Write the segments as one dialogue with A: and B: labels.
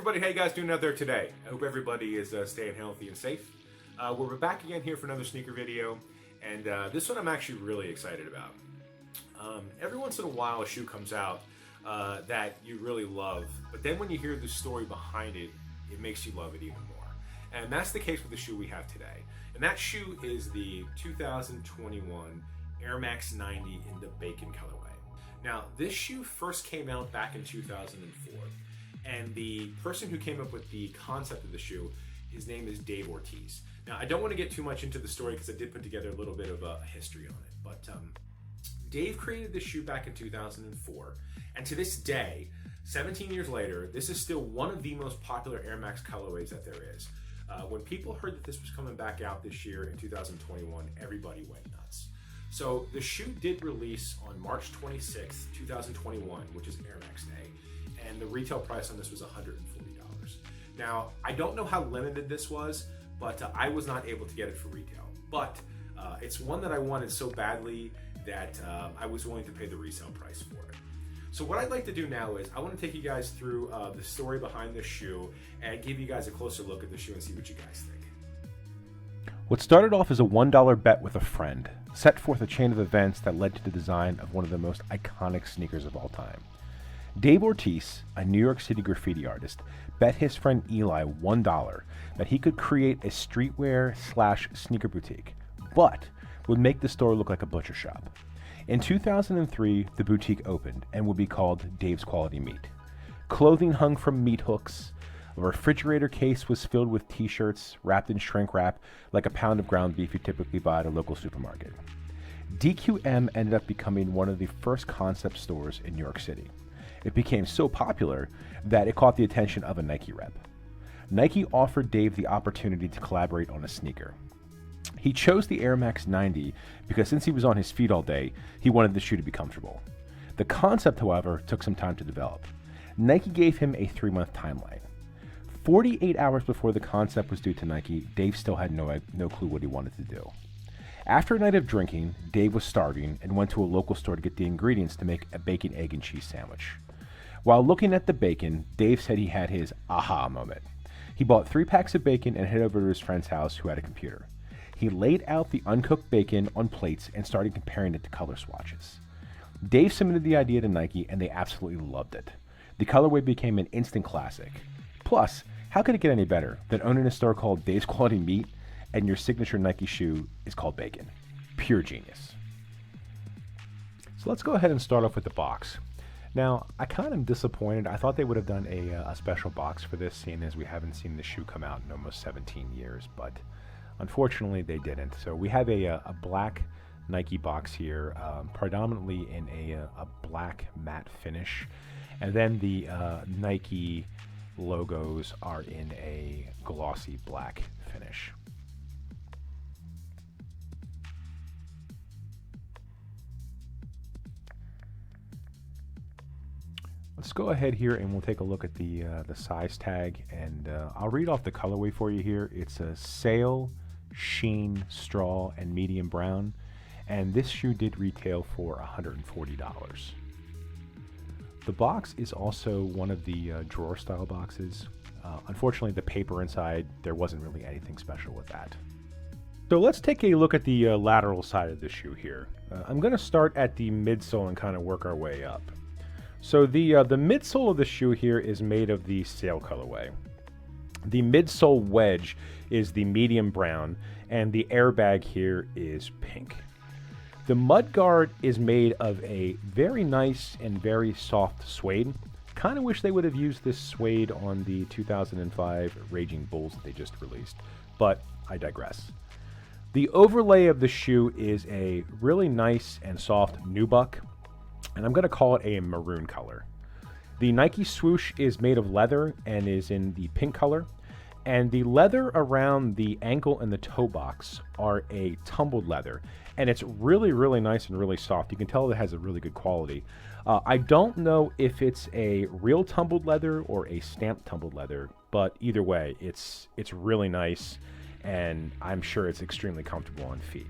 A: everybody, how you guys doing out there today? I hope everybody is staying healthy and safe. We're back again here for another sneaker video, and this one I'm actually really excited about. Every once in a while a shoe comes out that you really love, but then when you hear the story behind it, it makes you love it even more. And that's the case with the shoe we have today. And that shoe is the 2021 Air Max 90 in the Bacon colorway. Now, this shoe first came out back in 2004. And the person who came up with the concept of the shoe, his name is Dave Ortiz. Now, I don't want to get too much into the story because I did put together a little bit of a history on it. But Dave created this shoe back in 2004. And to this day, 17 years later, this is still one of the most popular Air Max colorways that there is. When people heard that this was coming back out this year in 2021, everybody went nuts. So the shoe did release on March 26th, 2021, which is Air Max Day. And the retail price on this was $140. Now, I don't know how limited this was, but I was not able to get it for retail. But it's one that I wanted so badly that I was willing to pay the resale price for it. So what I'd like to do now is I want to take you guys through the story behind this shoe and give you guys a closer look at the shoe and see what you guys think.
B: What started off as a $1 bet with a friend set forth a chain of events that led to the design of one of the most iconic sneakers of all time. Dave Ortiz, a New York City graffiti artist, bet his friend Eli $1 that he could create a streetwear / sneaker boutique, but would make the store look like a butcher shop. In 2003, the boutique opened and would be called Dave's Quality Meat. Clothing hung from meat hooks. A refrigerator case was filled with t-shirts wrapped in shrink wrap like a pound of ground beef you typically buy at a local supermarket. DQM ended up becoming one of the first concept stores in New York City. It became so popular that it caught the attention of a Nike rep. Nike offered Dave the opportunity to collaborate on a sneaker. He chose the Air Max 90 because since he was on his feet all day, he wanted the shoe to be comfortable. The concept, however, took some time to develop. Nike gave him a 3-month timeline. 48 hours before the concept was due to Nike, Dave still had no clue what he wanted to do. After a night of drinking, Dave was starving and went to a local store to get the ingredients to make a bacon, egg, and cheese sandwich. While looking at the bacon, Dave said he had his aha moment. He bought 3 packs of bacon and headed over to his friend's house who had a computer. He laid out the uncooked bacon on plates and started comparing it to color swatches. Dave submitted the idea to Nike and they absolutely loved it. The colorway became an instant classic. Plus, how could it get any better than owning a store called Dave's Quality Meat and your signature Nike shoe is called Bacon? Pure genius. So let's go ahead and start off with the box. Now, I kind of am disappointed. I thought they would have done a special box for this, seeing as we haven't seen the shoe come out in almost 17 years, but unfortunately they didn't. So we have a black Nike box here, predominantly in a black matte finish, and then the Nike logos are in a glossy black finish. Let's go ahead here and we'll take a look at the size tag, and I'll read off the colorway for you here. It's a sail, sheen, straw, and medium brown, and this shoe did retail for $140. The box is also one of the drawer style boxes. Unfortunately, the paper inside, there wasn't really anything special with that. So let's take a look at the lateral side of the shoe here. I'm going to start at the midsole and kind of work our way up. So the midsole of the shoe here is made of the sail colorway. The midsole wedge is the medium brown, and the airbag here is pink. The mudguard is made of a very nice and very soft suede. Kind of wish they would have used this suede on the 2005 Raging Bulls that they just released, but I digress. The overlay of the shoe is a really nice and soft nubuck, and I'm going to call it a maroon color. The Nike swoosh is made of leather and is in the pink color, and the leather around the ankle and the toe box are a tumbled leather, and it's really, really nice and really soft. You can tell it has a really good quality. I don't know if it's a real tumbled leather or a stamped tumbled leather, but either way, it's really nice, and I'm sure it's extremely comfortable on feet.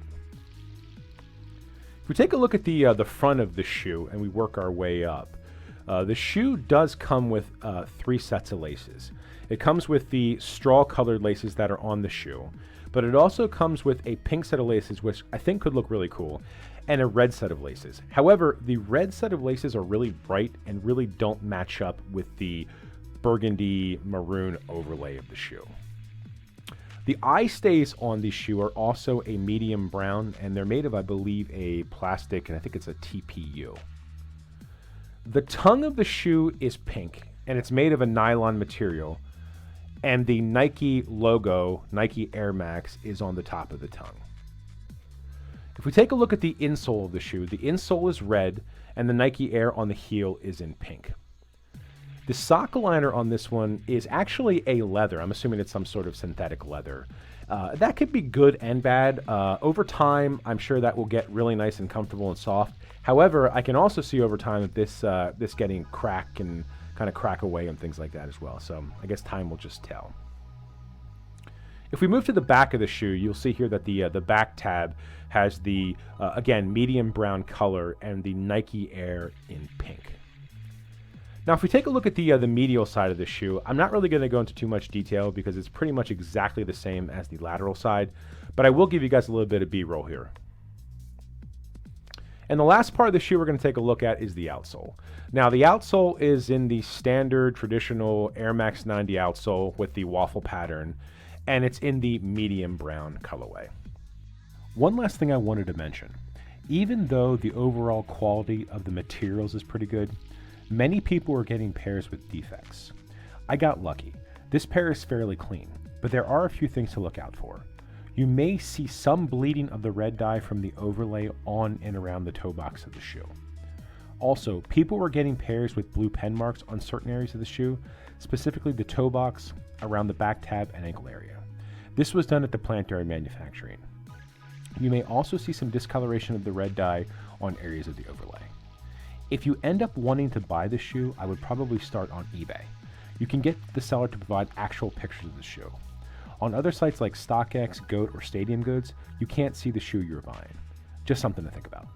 B: If we take a look at the front of the shoe and we work our way up, The shoe does come with 3 sets of laces. It comes with the straw colored laces that are on the shoe, but it also comes with a pink set of laces, which I think could look really cool, and a red set of laces. However, the red set of laces are really bright and really don't match up with the burgundy maroon overlay of the shoe. The eye stays on the shoe are also a medium brown, and they're made of, I believe, a plastic, and I think it's a TPU. The tongue of the shoe is pink, and it's made of a nylon material, and the Nike logo, Nike Air Max, is on the top of the tongue. If we take a look at the insole of the shoe, the insole is red, and the Nike Air on the heel is in pink. The sock liner on this one is actually a leather. I'm assuming it's some sort of synthetic leather. That could be good and bad. Over time, I'm sure that will get really nice and comfortable and soft. However, I can also see over time that this getting crack and kind of crack away and things like that as well. So I guess time will just tell. If we move to the back of the shoe, you'll see here that the back tab has the, again, medium brown color and the Nike Air in pink. Now, if we take a look at the medial side of the shoe, I'm not really going to go into too much detail because it's pretty much exactly the same as the lateral side, but I will give you guys a little bit of B-roll here. And the last part of the shoe we're going to take a look at is the outsole. Now, the outsole is in the standard traditional Air Max 90 outsole with the waffle pattern, and it's in the medium brown colorway. One last thing I wanted to mention. Even though the overall quality of the materials is pretty good, many people are getting pairs with defects. I got lucky. This pair is fairly clean, but there are a few things to look out for. You may see some bleeding of the red dye from the overlay on and around the toe box of the shoe. Also, people were getting pairs with blue pen marks on certain areas of the shoe, specifically the toe box, around the back tab, and ankle area. This was done at the plant during manufacturing. You may also see some discoloration of the red dye on areas of the overlay. If you end up wanting to buy the shoe, I would probably start on eBay. You can get the seller to provide actual pictures of the shoe. On other sites like StockX, GOAT, or Stadium Goods, you can't see the shoe you're buying. Just something to think about.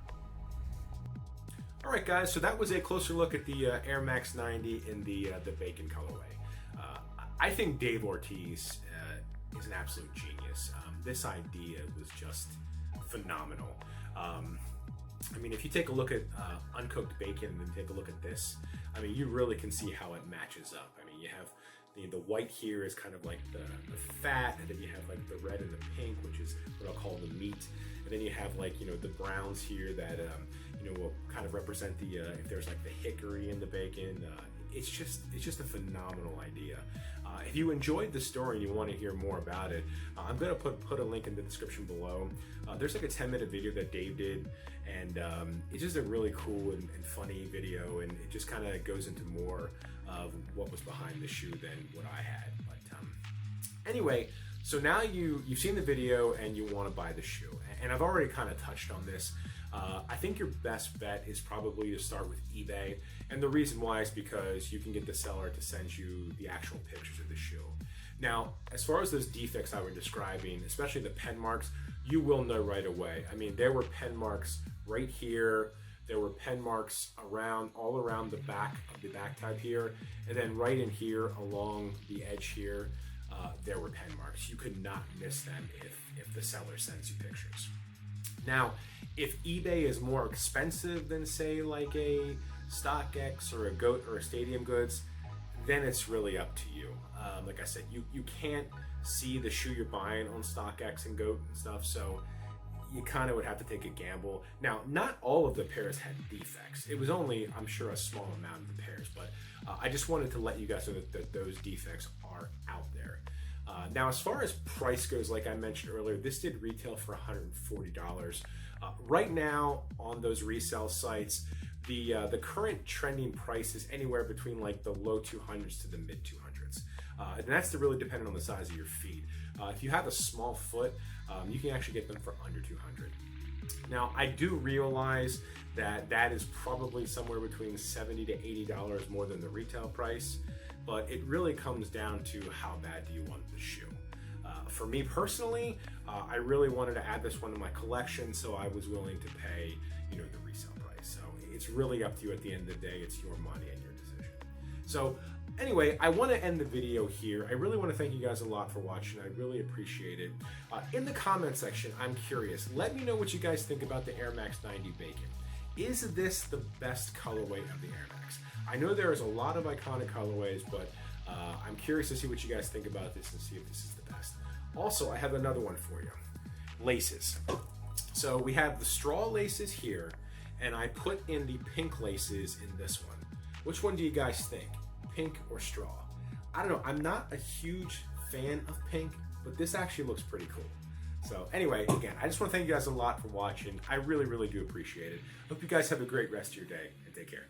A: All right, guys, so that was a closer look at the Air Max 90 in the bacon colorway. I think Dave Ortiz is an absolute genius. This idea was just phenomenal. I mean, if you take a look at uncooked bacon and then take a look at this, I mean, you really can see how it matches up. I mean, you have the white here is kind of like the fat, and then you have like the red and the pink, which is what I'll call the meat, and then you have like, the browns here that will kind of represent the if there's like the hickory in the bacon. It's just a phenomenal idea. If you enjoyed the story and you want to hear more about it, I'm going to put a link in the description below. There's like a 10-minute video that Dave did, and it's just a really cool and funny video, and it just kind of goes into more of what was behind the shoe than what I had. But anyway, so now you've seen the video and you want to buy the shoe, and I've already kind of touched on this. I think your best bet is probably to start with eBay, and the reason why is because you can get the seller to send you the actual pictures of the shoe. Now, as far as those defects I was describing, especially the pen marks, you will know right away. I mean, there were pen marks right here, there were pen marks all around the back of the back tab here, and then right in here along the edge here, there were pen marks. You could not miss them if the seller sends you pictures. Now, if eBay is more expensive than, say, like a StockX or a GOAT or a Stadium Goods, then it's really up to you. Like I said, you can't see the shoe you're buying on StockX and GOAT and stuff, so you kind of would have to take a gamble. Now, not all of the pairs had defects. It was only, I'm sure, a small amount of the pairs, but I just wanted to let you guys know that those defects are out there. Now, as far as price goes, like I mentioned earlier, this did retail for $140. Right now on those resale sites, the current trending price is anywhere between like the low 200s to the mid 200s. And that's really dependent on the size of your feet. If you have a small foot, you can actually get them for under 200. Now, I do realize that is probably somewhere between $70 to $80 more than the retail price, but it really comes down to how bad do you want the shoe. For me personally, I really wanted to add this one to my collection, so I was willing to pay, the resale price. So It's really up to you at the end of the day. It's your money and your decision. So anyway, I want to end the video here. I really want to thank you guys a lot for watching. I really appreciate it. In the comment section, I'm curious. Let me know what you guys think about the Air Max 90 Bacon. Is this the best colorway of the Air Max? I know there is a lot of iconic colorways, but I'm curious to see what you guys think about this and see if this is the best. Also, I have another one for you. Laces. So we have the straw laces here, and I put in the pink laces in this one. Which one do you guys think? Pink or straw? I don't know. I'm not a huge fan of pink, but this actually looks pretty cool. So anyway, again, I just want to thank you guys a lot for watching. I really, really do appreciate it. Hope you guys have a great rest of your day, and take care.